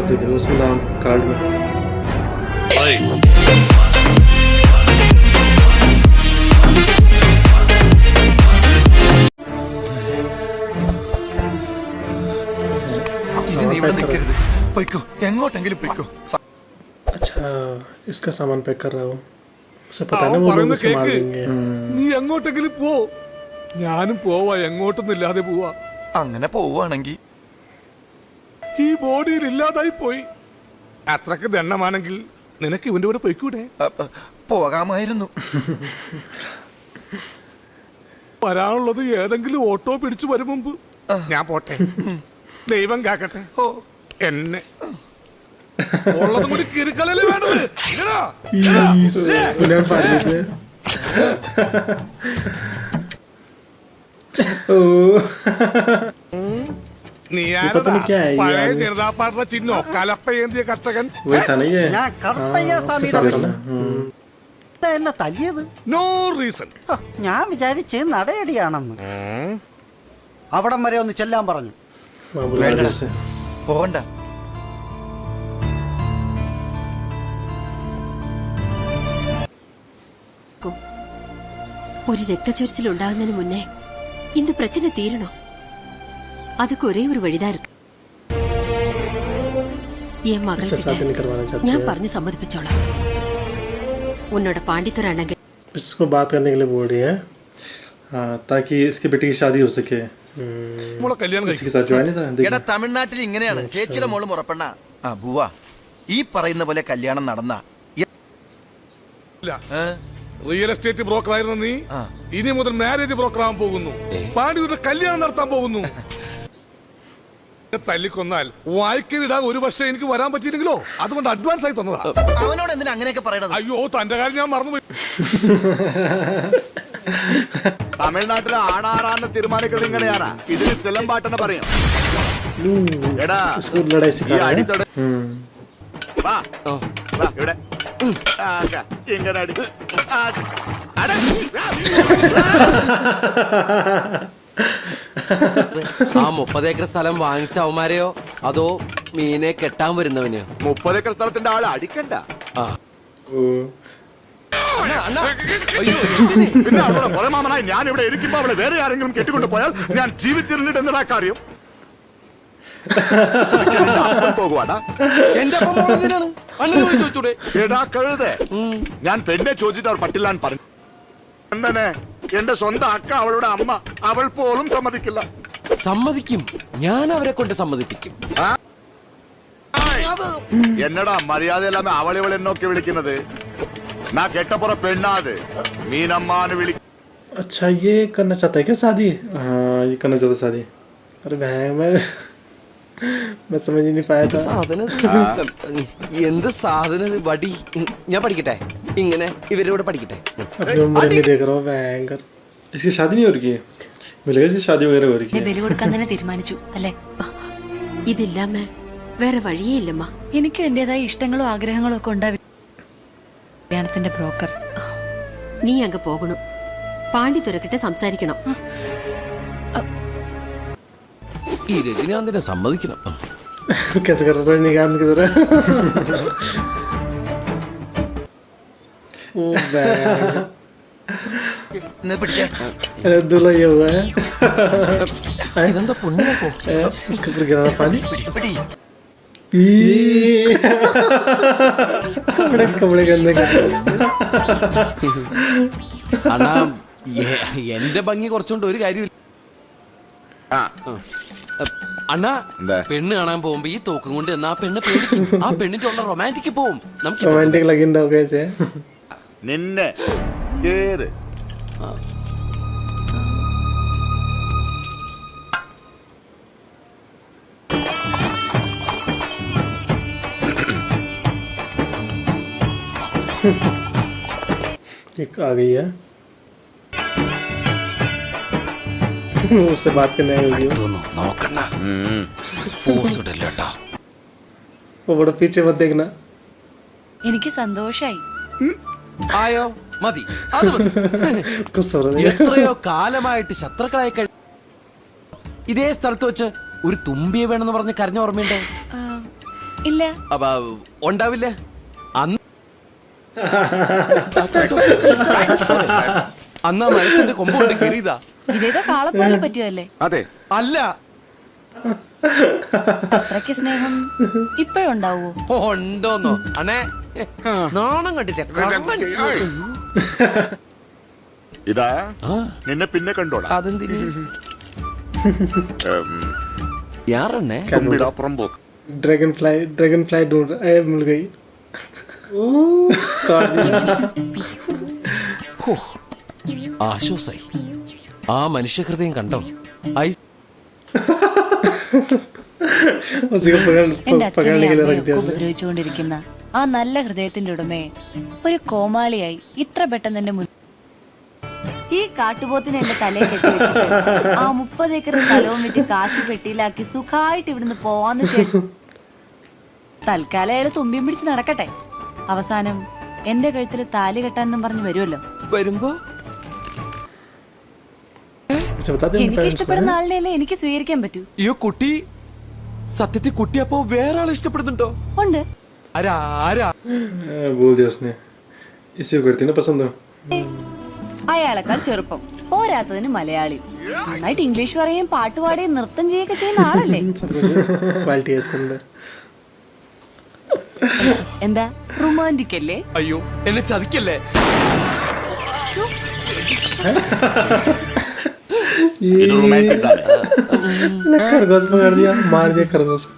बात देखिए उसका नाम कार्ड में अच्छा इसका सामान पैक कर रहा हूँ उसे पता नहीं वो लोग उसे मार देंगे നീ എങ്ങോട്ടെങ്കിലും പോ ഞാനും പോവാ എങ്ങോട്ടൊന്നും ഇല്ലാതെ പോവാ അങ്ങനെ പോവാണെങ്കിൽ ഈ ബോഡിയിൽ ഇല്ലാതായി പോയി അത്രക്ക് ദണ്ണമാണെങ്കിൽ നിനക്ക് ഇവന്റെ കൂടെ പോയിക്കൂടെ പോകാമായിരുന്നു വരാനുള്ളത് ഏതെങ്കിലും ഓട്ടോ പിടിച്ചു വരും മുമ്പ് ഞാൻ പോട്ടെ ദൈവം കാക്കട്ടെ എന്നെ ഉള്ളതും കൂടി കിരുക്കലല്ലേ വേണ്ടത് നീ പഴയ ചെറുതാപ്പാട്ടുള്ള ചിഹ്നോ കലപ്പയേന്തിയ കർഷകൻ എന്നെ തല്ലിയത് നോ റീസൺ ഞാൻ വിചാരിച്ച് നടയടിയാണെന്ന് അവിടം വരെ ഒന്ന് ചെല്ലാൻ പറഞ്ഞു പോകണ്ട ഒരു രക്തച്ചൊരിച്ചിൽ ഉണ്ടാകുന്നതിന് മുന്നേ இந்த பிரச்சனை தீரணும் அதுக்கு ஒரே ஒரு வழிதான் இருக்கு என் மகள்கிட்ட நான் പറഞ്ഞു സമ്മതിപ്പിച്ചോളാം उन्नोட पांडितुर अण्णन इसको बात करने के लिए बोल रही है ताकि इसके बेटे की शादी हो सके इसके साथ जो है ना തമിഴ്നാട്ടിൽ ഇങ്ങനെയാണ് ചേച്ചിയുടെ മോള് മുറപ്പെണ്ണ ബുവാ ഈ പറയുന്ന പോലെ കല്യാണം നടന്ന റിയൽ എസ്റ്റേറ്റ് ബ്രോക്കർ ആയിരുന്നു നീ ഇനി മുതൽ മാരേജ് ബ്രോക്കർ ആവാൻ പോകുന്നു പാണ്ഡ്യരുടെ കല്യാണം നടത്താൻ പോകുന്നു തല്ലിക്കൊന്നാൽ വായിക്കലിടാൻ ഒരു പക്ഷേ എനിക്ക് വരാൻ പറ്റിയില്ലെങ്കിലോ അതുകൊണ്ട് അഡ്വാൻസ് ആയി തന്നതാ അവനോട് എന്തിനാ അങ്ങനെയൊക്കെ പറയണത് അയ്യോ തന്റെ കാര്യം ഞാൻ മറന്നുപോയി തമിഴ്നാട്ടിലെ ആണാറാന്ന് തീരുമാനിക്കുന്നത് ഇങ്ങനെയാണ് ഇതിന് സിലമ്പാട്ടെന്ന് പറയും എടാ ഈ അടിത്തോടെ വാ വാ ഇവിടെ ഇങ്ങനെ അടി ആ 30 ഏക്കർ സ്ഥലം വാങ്ങിച്ച അവന്മാരെയോ അതോ മീനെ കെട്ടാൻ വരുന്നവനെയോ? 30 ഏക്കർ സ്ഥലത്തിന്റെ ആളെ അടിക്കണ്ട. പിന്നെ അവളെ പുറമാമനായി ഞാൻ ഇവിടെ ഇരിക്കുമ്പോ അവളെ വേറെ ആരെങ്കിലും കെട്ടിക്കൊണ്ട് പോയാൽ ഞാൻ ജീവിച്ചിരുന്നിട്ട് എന്നതാ കാര്യം? പോകുവാടാ എടാ കഴുതേ, ഞാൻ പെണ്ണെ ചോദിച്ചിട്ട് അവർ പറ്റില്ലാൻ പറഞ്ഞു. എന്നെ എന്റെ സ്വന്തം അക്ക അവളുടെ അമ്മ അവൾ പോലും സമ്മതിക്കില്ല. സമ്മതിക്കും, ഞാൻ അവരെ കൊണ്ട് സമ്മതിപ്പിക്കും. എന്നടാ മര്യാദയില്ലാമ അവളിവൾ എന്നൊക്കെ വിളിക്കുന്നത്? നാ കെട്ടപ്പുറ പെണ്ണാത് മീനമ്മാന്ന് വിളിക്കും. अच्छा ये करना चाहता है क्या शादी? हाँ ये करना चाहता शादी. अरे मैं समझ ही नहीं पाया था. എന്ത് സാധനം വടി? ഞാൻ പഠിക്കട്ടെ, ഇങ്ങനെ ഇവരോട് പഠിക്കട്ടെ. अपनी उम्र नहीं देख रहा हूँ भयंकर. इसकी शादी नहीं हो रही है? मिलेगा इसकी शादी वगैरह हो रही है? ബലി കൊടുക്കാൻ തന്നെ തീരുമാനിച്ചു അല്ലേ? ഇതില്ലാമ വേറെ വഴിയേ ഇല്ലമ്മ. എനിക്ക് എന്റേതായ ഇഷ്ടങ്ങളും ആഗ്രഹങ്ങളും ഒക്കെ ഉണ്ടാവും. കല്യാണത്തിന്റെ ബ്രോക്കർ നീ അങ്ങ് പോകണം. പാണ്ടി തുറക്കിട്ട് സംസാരിക്കണം. ഈ രജനീകാന്തിനെ സമ്മതിക്കണം. कैसे कर रहा है रजनीकांत की तरह? अरे दूल्हा ये हुआ है. ഇതെന്താ പുണ്യാക്കോ? उसके ऊपर गिरा पानी. कपड़े गंदे कर അണ്ണാ, എന്റെ ഭംഗി കുറച്ചുകൊണ്ട് ഒരു കാര്യമില്ല. അണ്ണാ, പെണ്ണ് കാണാൻ പോകുമ്പോ ഈ തോക്കും കൊണ്ട് എന്നാ പെണ്ണ് പേടിക്കും. ആ പെണ്ണിന്റെ ഉള്ള റൊമാൻറ്റിക് പോവും. നമുക്ക് റൊമാൻറ്റിക് ലഗിണ്ടാവും कैसे? നിന്നെ കേറ്. एक आ गई है. उससे बात करने आई होगी. നോക്കണ്ണ, പോസ് ഇടല്ലേട്ടാ. वो बड़ा पीछे मत देखना. എനിക്ക് സന്തോഷായി. ആയോ? മതി, അത് മതി. എത്രയോ കാലമായിട്ട് ശത്രുക്കളായി ഇതേ സ്ഥലത്ത് വെച്ച് ഒരു തുമ്പിയെ വേണമെന്ന് പറഞ്ഞ് കരഞ്ഞ ഓർമ്മയുണ്ടോ? ഇല്ല. അപ്പൊ ഉണ്ടാവില്ല. അന്ന് അന്നാ മരത്തിന്റെ കൊമ്പ് കൊണ്ട് കയറിയതാ. ഇതേതോ കാളപ്പുഴയെ പറ്റിയതല്ലേ? അതെ. അല്ല, അത്രയ്ക്ക് സ്നേഹം ഇപ്പോഴുണ്ടാവോ? ഉണ്ടോന്നോ അണ്ണേ? നാണം കണ്ടില്ല. ഇതാ നിന്നെ പിന്നെ കണ്ടോളാം. അതെന്തിന്? യാറണ്ണേ? തുമ്പിടാപ്പുറം പോ. ड्रैगन फ्लाई ढूंढ रहा है, मिल गई। काट दिया। ആശ്വാസായി. ആ മനുഷ്യഹൃദയം കണ്ടോ? उसी को എന്റെ അച്ഛനെ पकड़ने के लिए रख അമ്മയൊക്കെ दिया। ഉപദ്രവിച്ചുകൊണ്ടിരിക്കുന്ന ആ നല്ല ഹൃദയത്തിന്റെ ഉടമയെ ഒരു കോമാളിയായി ഇത്ര പെട്ടെന്ന് എന്റെ മുൻ ഈ കാട്ടുപോത്തിനെ എന്റെ തലയിൽ കെട്ടിവെച്ചിട്ട് ആ 30 ഏക്കർ സ്ഥലവും വിറ്റ് കാശ് പെട്ടിയിലാക്കി സുഖമായിട്ട് ഇവിടുന്ന് പോവാന്ന് തൽക്കാലം അയാൾ തുമ്പിയും പിടിച്ച് നടക്കട്ടെ. അവസാനം എന്റെ കഴുത്തിൽ താലി കെട്ടാനെന്നും പറഞ്ഞു വരുമല്ലോ. വരുമ്പോ अच्छा बता दे എനിക്ക് ഇഷ്ടപ്പെടുന്ന ആളിനെയല്ലേ എനിക്ക് സ്വീകരിക്കാൻ പറ്റൂ. അയ്യോ കുട്ടി, സത്യത്തിൽ കുട്ടി അപ്പോ വേറെ ആളെ ഇഷ്ടപ്പെടുന്നുണ്ടോ? ഉണ്ട്. ആരാ? बोल दिया उसने। इसी को करती ना पसंद हो। അയാളെക്കാൾ ചെറുപ്പം, പോരാത്തതിന് മലയാളി, നന്നായിട്ട് ഇംഗ്ലീഷ് പറയുകയും പാട്ടുപാടുകയും നൃത്തം ചെയ്യുകയൊക്കെ ചെയ്യുന്ന ആളല്ലേ? क्वालिटी है इसके अंदर। എന്താ റൊമാൻറ്റിക് അല്ലേ? അയ്യോ, എന്നെ ചതിക്കല്ലേ. ഇത് റൊമാൻറ്റിക് ആണ്. खरगोश पकड़ दिया, मार दिया खरगोश को।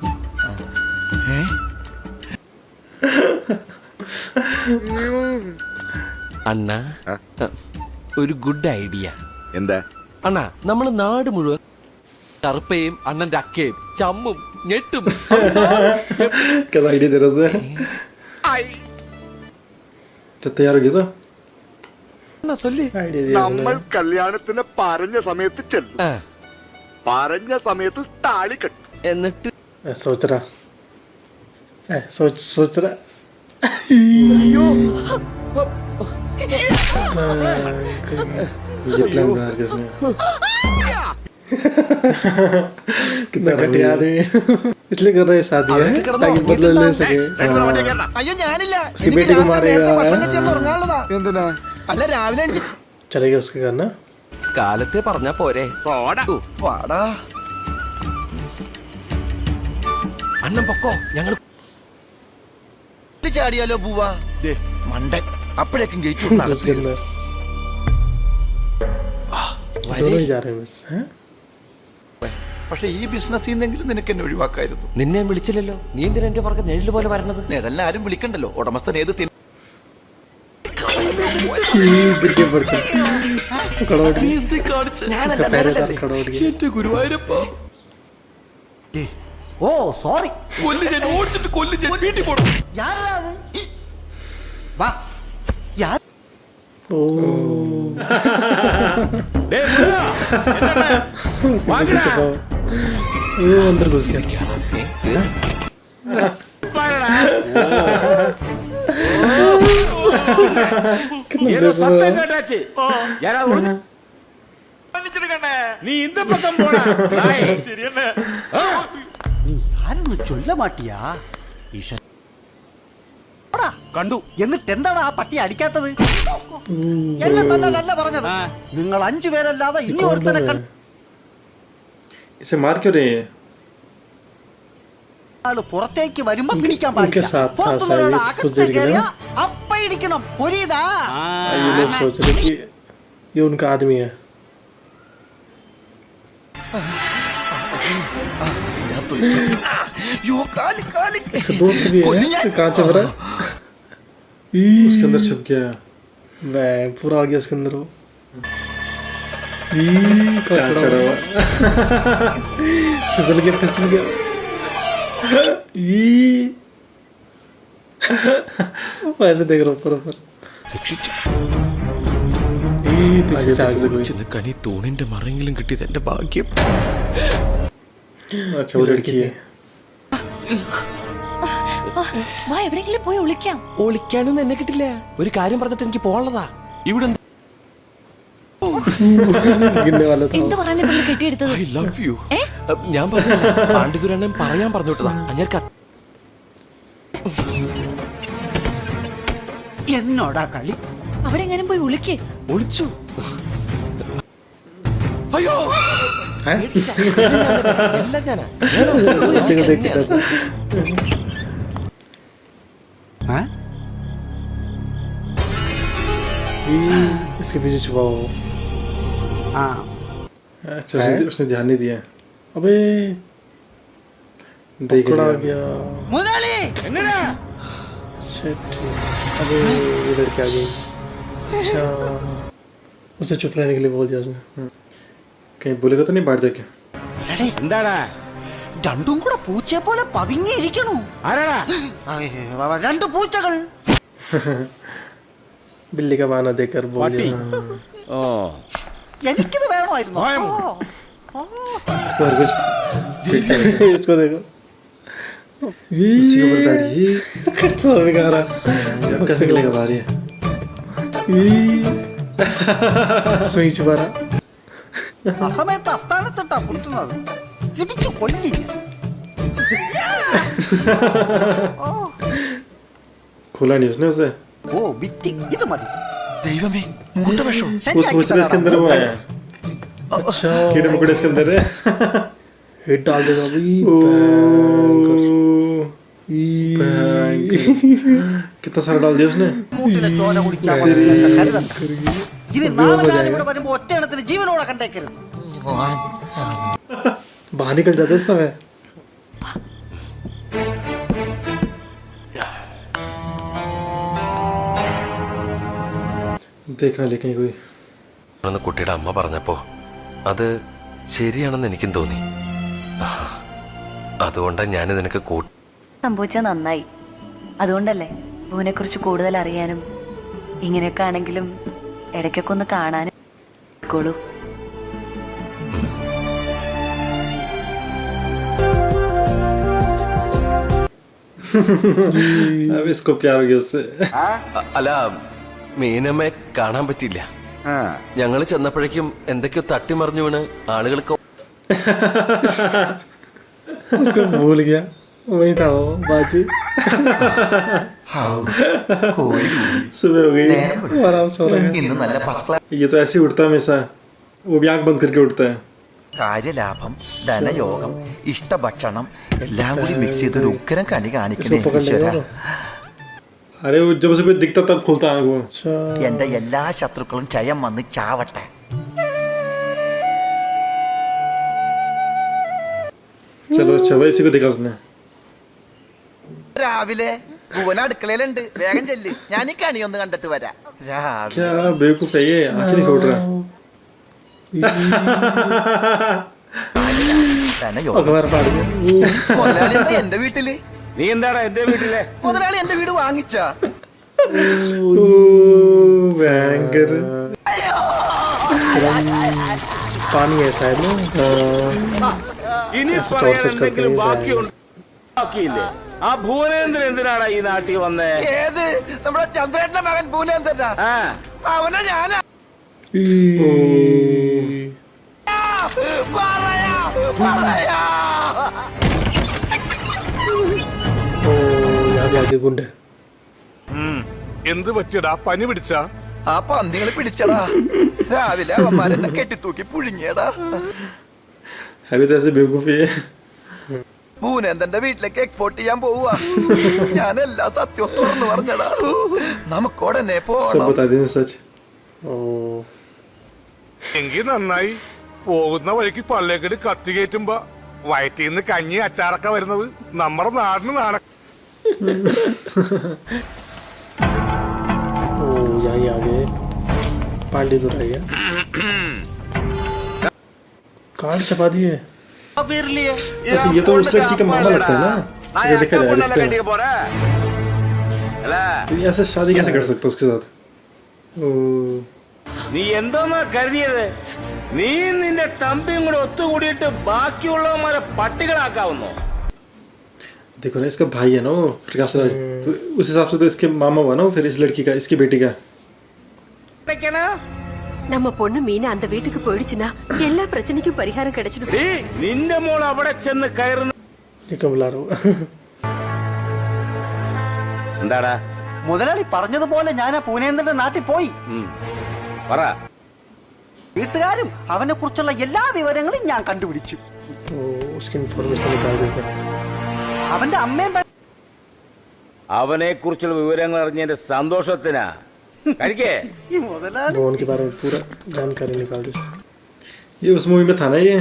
അണ്ണ, ഒരു ഗുഡ് ഐഡിയ. എന്താ? അണ്ണാ, നമ്മള് നാട് മുഴുവൻ കറുപ്പയും അണ്ണന്റെ അക്കയും ചമ്മും ഞെട്ടും. क्या आइडिया दे रहा है? तो तैयार हो गया तो? അണ്ണാ ചൊല്ലി. आइडिया दिया നമ്മൾ കല്യാണത്തിന് പറഞ്ഞ സമയത്ത് ചെല്ലും, പറഞ്ഞ സമയത്ത് താളി കെട്ടും. എന്നിട്ട് सोच रहा। सोच रहा। ये प्लान बना रखा इसने। कितना घटिया आदमी, इसलिए कर रहा है शादी है ताकि बदला ले सके। അയ്യോ ഞാനില്ല, उसकी बेटी को मारेगा। ഉറങ്ങാനുള്ളതാ. എന്തിനാ? അല്ല രാവിലെ चलेगा उसके घर ना। കാലത്തെ പറഞ്ഞാ പോരെ. പോടാ. പാടാ. അണ്ണൻ പൊക്കോ, ഞങ്ങൾ ചാടിയാലോ പൂവാ? മണ്ടൻ, അപ്പോഴേക്കും ഗേറ്റ് उसके अंदर दोनों ही जा रहे हैं बस। हैं? പക്ഷെ ഈ ബിസിനസ് ചെയ്യുന്നെങ്കിലും നിനക്ക് എന്നെ ഒഴിവാക്കായിരുന്നു. നിന്നെ വിളിച്ചില്ലല്ലോ. നീ എന്തിനാ എന്റെ പുറകെ നിഴല് പോലെ വരണത്? നിഴലിനെ ആരും വിളിക്കണ്ടല്ലോ, ഉടമസ്ഥൻ ഏത് गिर के पड़ते कड़ोड़ നീ എന്ത് കാണിച്ച? कड़ोड़ എന്റെ ഗുരുവായൂരപ്പ, ഓ സോറി. കൊല്ലു ഞാൻ, ഓടിച്ചിട്ട് കൊല്ലു ഞാൻ, വീട്ടിൽ പോണം. யாரா அது? വാ. யார்? ओ वो अंदर घुस गया। ஏதோ சத்தம் கேட்டாச்சு. யாராவது நீ இந்த பக்கம் போடா. നീ ആരെന്ന് ചൊല്ല മാട്ടിയാ? ഈശ്വര കണ്ടു. എന്നിട്ട് എന്താണ് ആ പട്ടി അടിക്കാത്തത്? എന്നെ തല്ലല്ല പറഞ്ഞത്. നിങ്ങൾ 5 പേരല്ലാതെ ഇനി ഒരുത്തനെ इसे मार क्यों रहे हैं? ആള് പുറത്തേക്ക് വരുമ്പോ പിടിക്കാൻ उनके പാടില്ല. साथ था പുറത്തുള്ളവരോട് शायद कुछ അകത്ത് देर के കയറിയ लिए। അപ്പ ഇടിക്കണം. പുരിയതാ? ये लोग सोच रहे कि ये उनका आदमी है। इसका दोस्त भी है, कहाँ छुप रहा है? उसके अंदर छुप गया। वह पूरा आ गया उसके अंदर वो। कहाँ चढ़ा हुआ? फिसल गया। वो ऐसे देख रहा ऊपर पीछे से आगे से कोई। കനി തൂണിന്റെ മറയെങ്കിലും കിട്ടിയത് എന്റെ ഭാഗ്യം. अच्छा वो लड़की है। വാ, എവിടെയെങ്കിലും പോയി ഒളിക്കാം. ഒളിക്കാനൊന്നും എന്നെ കിട്ടില്ല. ഒരു കാര്യം പറഞ്ഞിട്ട് എനിക്ക് പോകാനുള്ളതാ. ഇവിടെ गिरने वाला था। എന്ത് പറയാൻ ഇവിടെ കെട്ടിയെടുത്തത്? I love you. ഞാൻ പറഞ്ഞില്ല, പാണ്ഡുപുരാണൻ പറയാൻ പറഞ്ഞു വിട്ടതാ. അങ്ങനെ എന്നോടാ കളി. അവിടെ എങ്ങനെ പോയി ഒളിക്ക്. ഒളിച്ചു. അയ്യോ हैं എല്ലാം ഞാനാ. इसी को देख के डर हाँ? इसके पीछे छुपा हो. हाँ अच्छा उसने ध्यान नहीं दिया. अबे देख आ गया. मुरली എന്നടാ शिट. अबे इधर क्या गई. अच्छा उसे चुप रहने के लिए बोल दिया उसने. कहीं बोलेगा तो नहीं बाहर जाके. എന്താടാ രണ്ടും കൂടെ പൂച്ചയെ പോലെ പതുങ്ങിയിരിക്കണു. ആരാടാ രണ്ട് പൂച്ചകൾ. बिल्ली का बहाना देकर बोल പട്ടി दिया. ഓ എനിക്കിത് വേണമായിരുന്നു. ഓയം. इसको और कुछ इसको देखो. उसी के ऊपर बैठी. कैसा बेकार है. अब कैसे निकलेगा बाहर ये. स्विंग छुपा रहा. ആ സമയത്ത് അസ്ഥാനത്തിട്ടാ കുത്തുന്നത്. ഇടിച്ചു കൊല്ലില്ല. खोला नहीं उसने उसे. ഓ വിറ്റി ഇത് മതി. ദൈവമേ മൂത്ത വിഷം. वो सोच रहे इसके अंदर वो है. अच्छा कीड़े मकोड़े इसके अंदर है. हिट डाल देगा भाई. कितना सारा डाल दिया उसने. കൂട്ടിലെ ചോര കുടിക്കാൻ വന്നതല്ല കരുതണ്ട. ഇനി നാളെ ഞാൻ ഇവിടെ വരുമ്പോ ഒറ്റ എണ്ണത്തിന് ജീവനോടെ കണ്ടേക്കരുത്. बाहर निकल जाते उस समय. देखना लेकिन कोई എന്ന് കുട്ടിയുടെ അമ്മ പറഞ്ഞപ്പോ അത് ശരിയാണെന്ന് എനിക്കും തോന്നി. അതുകൊണ്ടാണ് ഞാൻ നിനക്ക് കൂട്ടി. സംഭവിച്ചാൽ നന്നായി. അതുകൊണ്ടല്ലേ ഭുവനെ കുറിച്ച് കൂടുതൽ അറിയാനും ഇങ്ങനെയൊക്കെ ആണെങ്കിലും ഇടയ്ക്കൊക്കെ ഒന്ന് കാണാനും ോളൂ. अब इसको प्यार हो गया उससे. അല്ല മീനമ്മയെ കാണാൻ പറ്റിയില്ല. ഞങ്ങൾ ചെന്നപ്പോഴേക്കും എന്തൊക്കെയോ തട്ടിമറിഞ്ഞു വീണ് ആളുകൾക്ക് उसको भूल गया. वही था वो बाजी. सुबह हो गई. आराम से हो रहा है. ഇന്ന് നല്ല ഫസ്റ്റ് ക്ലാസ്. ये तो ऐसे ही उठता है हमेशा. वो भी आंख बंद करके उठता है. കാര്യലാഭം, ധനയോഗം, ഇഷ്ടഭക്ഷണം എല്ലാം കൂടി മിക്സ് ചെയ്തൊരു ഉഗ്രം കണി കാണിക്കണേ इसको पकड़ ഈശ്വര. लेगा. अरे वो जब उसे कोई दिखता तब खुलता आंख वो. अच्छा എന്റെ എല്ലാ ശത്രുക്കളും ക്ഷയം വന്ന് ചാവട്ടെ. चलो अच्छा भाई इसी को देखा उसने. രാവിലെ ഭുവന അടുക്കളയിലുണ്ട്, വേഗം ചെല്ല്. ഞാൻ ഈ കണി ഒന്ന് കണ്ടിട്ട് വരാം. രാവിലെ क्या बेवकूफ है ये. आंखें नहीं खोल रहा. ധനയോഗം. अखबार फाड़ गया. മുതലാളി എന്താ എന്റെ വീട്ടില്? നീ എന്താടാ എന്റെ വീട്ടിലെ മുതലാളി എന്റെ വീട് വാങ്ങിച്ച. भयंकर. पानी है शायद ना. ഇനി പറയാൻ എന്തെങ്കിലും ബാക്കിയില്ലേ? ആ ഭുവനേന്ദ്രൻ എന്തിനാടാ ഈ നാട്ടിൽ വന്നേ? ഏത് നമ്മുടെ ചന്ദ്രേട്ടന്റെ മകൻ ഭുവനേന്ദ്രനാ? ആ അവനെ ഞാനാ. പറയാ പറയാ. आगे गुंडे. എന്ത് പറ്റിയടാ? പനി പിടിച്ച? ആ പന്നികളെ പിടിച്ചടാ. രാവിലെ അവന്മാരെന്നെ കെട്ടിത്തൂക്കി പുഴുങ്ങിയടാ. अभी तो ऐसे बेवकूफी है. ഭൂനേന്ദ്രന്റെ വീട്ടിലേക്ക് എക്സ്പോർട്ട് ചെയ്യാൻ പോവുക. ഞാൻ എല്ലാ സത്യവും തുറന്നു പറഞ്ഞടാ. നമുക്കോടനെ सब പോണം. बता देना सच. എങ്കിൽ നന്നായി. പോകുന്ന വഴിക്ക് പള്ളിയേക്കടി കത്തി കയറ്റുമ്പോ വയറ്റിന്ന് കഞ്ഞി അച്ചാറൊക്കെ വരുന്നത് നമ്മുടെ നാടിന് നാണ. यही आगे पांडी तो रह गया. कार्ड छपा दिए. वैसे ये तो उस लड़की का मामा लगता है ना. ये देखा जाए रिश्ते में. तो ये ऐसे शादी कैसे कर सकते हो उसके साथ. നീ എന്തോന്നാ കരുതിയത്? നീ നിന്റെ തമ്പിയും കൂടെ ഒത്തുകൂടിയിട്ട് ബാക്കിയുള്ളവന്മാരെ പട്ടികളാക്കാവുന്നോ? देखो ना इसका भाई है ना वो प्रकाश राज. तो उस हिसाब से तो इसके मामा हुआ ना फिर इस लड़की का इसकी बेटी का. நம்ம பொண்ணு மீனா அந்த வீட்டுக்கு போயிடுச்சுன்னா எல்லா பிரச்சனைக்கும் பரிகாரம் கிடைச்சிடும். നിന്റെ മോൾ അവിടെ ചെന്ന് കയറുന്ന ये कब बुला रहा हूँ. എന്താടാ മുതലാളി പറഞ്ഞതുപോലെ ഞാൻ ആ പൂനേന്ദ്രന്റെ നാട്ടിൽ പോയി. പറ. വീട്ടുകാരും അവനെ കുറിച്ചുള്ള എല്ലാ വിവരങ്ങളും ഞാൻ കണ്ടുപിടിച്ചു. അവന്റെ അമ്മയും അവനെ കുറിച്ചുള്ള വിവരങ്ങൾ അറിഞ്ഞതിന്റെ സന്തോഷത്തിനാ. കഴിക്കേ. ഈ മുതലാളി वो उनके बारे में पूरा जानकारी निकाल दी. ये उस मूवी में था ना, ये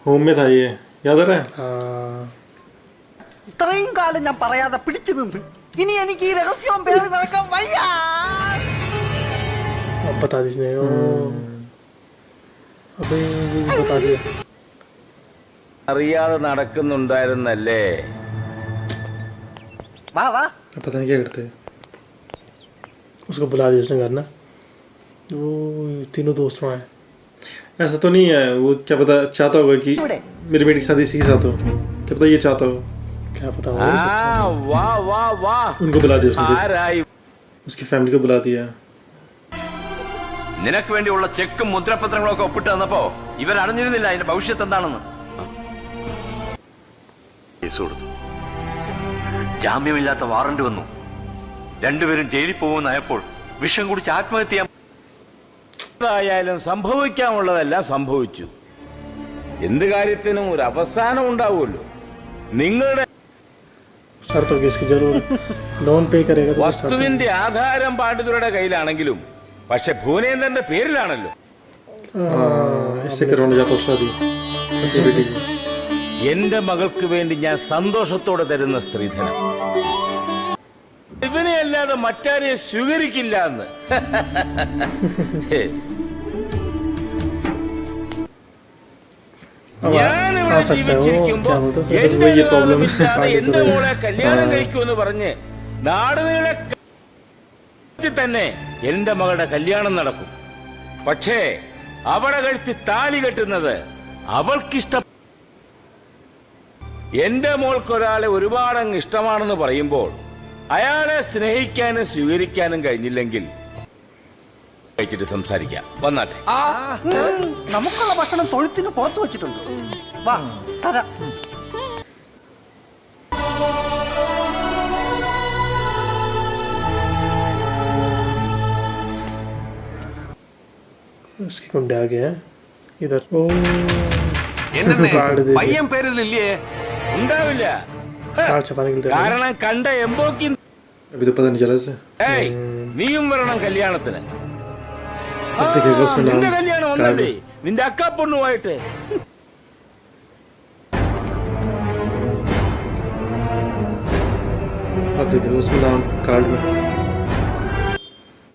होम में था, ये याद आ रहा है? ഇത്രയും കാലം ഞാൻ പറയാതെ പിടിച്ചു നിന്ന് ഇനി എനിക്ക് ഈ രഹസ്യവും പേര് നടക്കാൻ വയ്യ. अब बता दीजिए. अबे ये भी बता दिया. അറിയാതെ നടക്കുന്നുണ്ടായിരുന്നല്ലേ? വാ വാ. अब पता नहीं क्या करते. उसको बुला दिया उसने घर ना. वो तीनों दोस्त वहाँ हैं. ऐसा तो नहीं है, वो क्या पता चाहता होगा कि मेरी बेटी की शादी इसी के साथ हो. क्या पता ये चाहता हो, क्या पता हो. വാ വാ വാ. उनको बुला दिया उसने. ആരായി? उसकी फैमिली को बुला दिया. നിനക്ക് വേണ്ടിയുള്ള ചെക്കും മുദ്രപത്രങ്ങളും ഒക്കെ ഒപ്പിട്ട് തന്നപ്പോ ഇവരറിഞ്ഞിരുന്നില്ല അതിന്റെ ഭവിഷ്യത്ത് എന്താണെന്ന്. കേസ് കൊടുത്തു. ജാമ്യമില്ലാത്ത വാറണ്ട് വന്നു. രണ്ടുപേരും ജയിലിൽ പോകുന്നതായപ്പോൾ വിഷം കുടിച്ച് ആത്മഹത്യ. എന്തായാലും സംഭവിക്കാനുള്ളതെല്ലാം സംഭവിച്ചു. എന്ത് കാര്യത്തിനും ഒരു അവസാനം ഉണ്ടാവുമല്ലോ. നിങ്ങളുടെ सर तो किसकी जरूर लोन पे करेगा तो വസ്തുവിന്റെ ആധാരം പാണ്ഡിതരുടെ കയ്യിലാണെങ്കിലും പക്ഷെ ഭുവനേന്ദ്രന്റെ പേരിലാണല്ലോ. इससे करवाने जाता हूँ शादी अपनी बेटी की. എന്റെ മകൾക്ക് വേണ്ടി ഞാൻ സന്തോഷത്തോടെ തരുന്ന സ്ത്രീധനം ഇവനെ അല്ലാതെ മറ്റാരെയും സ്വീകരിക്കില്ല എന്ന്. ഞാനിവിടെ ജീവിച്ചിരിക്കുമ്പോ എന്റെ ലോകമില്ലാതെ എന്റെ മോളെ കല്യാണം കഴിക്കുമെന്ന് പറഞ്ഞ് നാടുനീളെ തന്നെ എന്റെ മകളുടെ കല്യാണം നടക്കും. പക്ഷേ അവളെ കഴുത്തി താലി കെട്ടുന്നത് അവൾക്കിഷ്ടം. എന്റെ മോൾക്കൊരാളെ ഒരുപാടങ്ങ് ഇഷ്ടമാണെന്ന് പറയുമ്പോൾ അയാളെ സ്നേഹിക്കാനും സ്വീകരിക്കാനും കഴിഞ്ഞില്ലെങ്കിൽ കഴിച്ചിട്ട് സംസാരിക്കാം. വന്നാട്ടെ. നമുക്കുള്ള ഭക്ഷണം തൊഴുത്തിന് പുറത്തു വെച്ചിട്ടുണ്ട്. വാ തരാം. उसके गुंडे आ गए हैं इधर. ओ പയ്യൻ പേരിലില്ലേ? ഉണ്ടാവില്ല. कार्ड छपाने के लिए. കാരണം കണ്ട എംബോക്കി अभी तो पता नहीं चला से. നീയും വരണം കല്യാണത്തിന്. अब देखिएगा उसमें നിന്റെ नाम കല്യാണം ഒന്നല്ലേ നിന്റെ അക്ക പൊണ്ണുമായിട്ട്. अब देखिएगा उसमें नाम कार्ड में.